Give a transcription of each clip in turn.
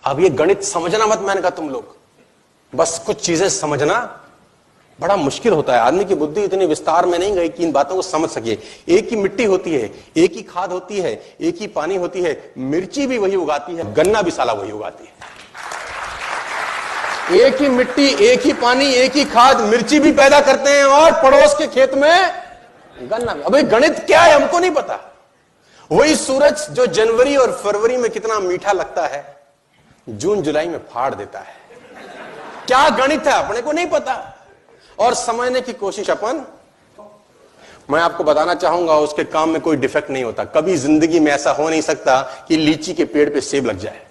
अब ये गणित समझना मत, मैंने कहा तुम लोग बस कुछ चीजें समझना बड़ा मुश्किल होता है। आदमी की बुद्धि इतनी विस्तार में नहीं गई कि इन बातों को समझ सके। एक ही मिट्टी होती है, एक ही खाद होती है, एक ही पानी होती है, मिर्ची भी वही उगाती है, गन्ना भी साला वही उगाती है। एक ही मिट्टी, एक ही पानी, एक ही खाद, मिर्ची भी पैदा करते हैं और पड़ोस के खेत में गन्ना भी। अबे गणित क्या है हमको नहीं पता। वही सूरज जो जनवरी और फरवरी में कितना मीठा लगता है, जून जुलाई में फाड़ देता है। क्या गणित है अपने को नहीं पता और समझने की कोशिश अपन। मैं आपको बताना चाहूंगा उसके काम में कोई डिफेक्ट नहीं होता। कभी जिंदगी में ऐसा हो नहीं सकता कि लीची के पेड़ पे सेब लग जाए।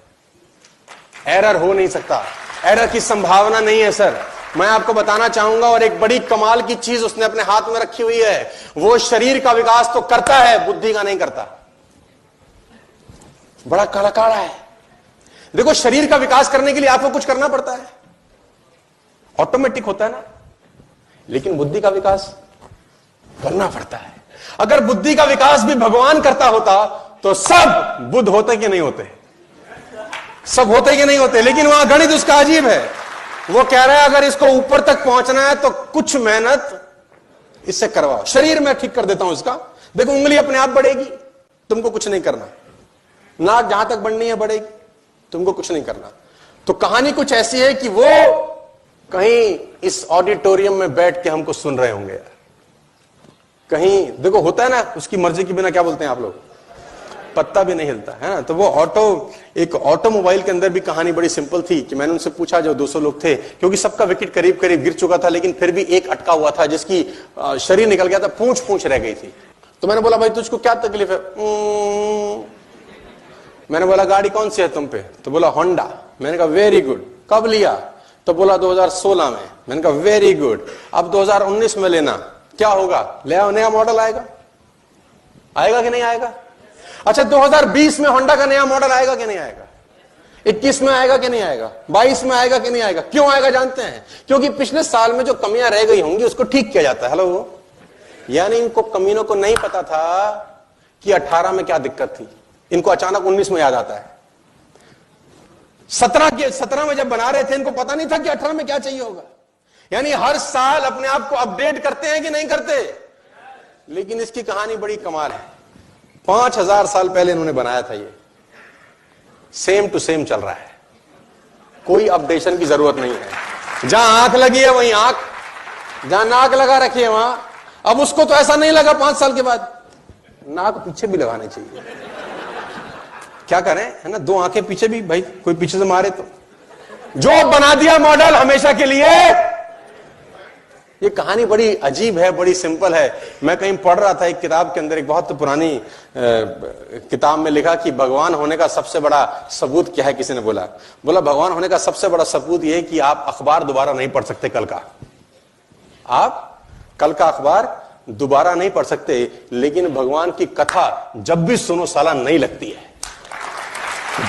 एरर हो नहीं सकता, एरर की संभावना नहीं है सर। मैं आपको बताना चाहूंगा और एक बड़ी कमाल की चीज उसने अपने हाथ में रखी हुई है। वो शरीर का विकास तो करता है, बुद्धि का नहीं करता। बड़ा काला है। देखो शरीर का विकास करने के लिए आपको कुछ करना पड़ता है, ऑटोमेटिक होता है ना, लेकिन बुद्धि का विकास करना पड़ता है। अगर बुद्धि का विकास भी भगवान करता होता तो सब बुद्ध होते कि नहीं होते? सब होते कि नहीं होते? लेकिन वहां गणित उसका अजीब है। वो कह रहा है अगर इसको ऊपर तक पहुंचना है तो कुछ मेहनत इससे करवाओ। शरीर में ठीक कर देता हूं इसका, देखो उंगली अपने आप बढ़ेगी, तुमको कुछ नहीं करना। नाक जहां तक बढ़नी है बढ़ेगी, तुमको कुछ नहीं करना। तो कहानी कुछ ऐसी है कि वो कहीं इस ऑडिटोरियम में बैठ के हमको सुन रहे होंगे यार। कहीं देखो होता है ना, उसकी मर्जी के बिना क्या बोलते हैं आप लोग, पत्ता भी नहीं हिलता है ना। तो वो एक ऑटोमोबाइल के अंदर भी कहानी बड़ी सिंपल थी कि मैंने उनसे पूछा, जो 200 लोग थे, क्योंकि सबका विकेट करीब करीब गिर चुका था, लेकिन फिर भी एक अटका हुआ था जिसकी शरीर निकल गया था, पूंछ रह गई थी। तो मैंने बोला भाई तुझको क्या तकलीफ है? मैंने बोला गाड़ी कौन सी है तुम पे? तो बोला होंडा। मैंने कहा वेरी गुड, कब लिया? तो बोला 2016 में। मैंने कहा वेरी गुड, अब 2019 में लेना, क्या होगा? ले आओ, नया मॉडल आएगा। आएगा कि नहीं आएगा? अच्छा 2020 में होंडा का नया मॉडल आएगा कि नहीं आएगा? 21 में आएगा कि नहीं आएगा? 22 में आएगा कि नहीं आएगा? क्यों आएगा जानते हैं? क्योंकि पिछले साल में जो कमियां रह गई होंगी उसको ठीक किया जाता है। हेलो, यानी इनको कमीनों को नहीं पता था कि 18 में क्या दिक्कत थी, इनको अचानक 19 में याद आता है। 17 में जब बना रहे थे इनको पता नहीं था कि 18 में क्या चाहिए होगा। यानी हर साल अपने आप को अपडेट करते हैं कि नहीं करते? लेकिन इसकी कहानी बड़ी कमाल है। 5000 साल पहले इन्होंने बनाया था, ये सेम टू सेम चल रहा है, कोई अपडेशन की जरूरत नहीं है। जहां आंख लगी है वहीं आंख, जहां नाक लगा रखी है वहां। अब उसको तो ऐसा नहीं लगा 5 साल के बाद, नाक पीछे भी लगाने चाहिए। क्या करें, है ना, 2 आंखें पीछे भी, भाई कोई पीछे से मारे तो। जो बना दिया मॉडल हमेशा के लिए। ये कहानी बड़ी अजीब है, बड़ी सिंपल है। मैं कहीं पढ़ रहा था एक किताब के अंदर, एक बहुत पुरानी किताब में लिखा कि भगवान होने का सबसे बड़ा सबूत क्या है। किसी ने बोला भगवान होने का सबसे बड़ा सबूत यह है कि आप अखबार दोबारा नहीं पढ़ सकते कल का। आप कल का अखबार दोबारा नहीं पढ़ सकते, लेकिन भगवान की कथा जब भी सुनो साला नहीं लगती है।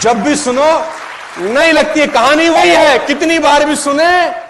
जब भी सुनो नहीं लगती है। कहानी वही है, कितनी बार भी सुने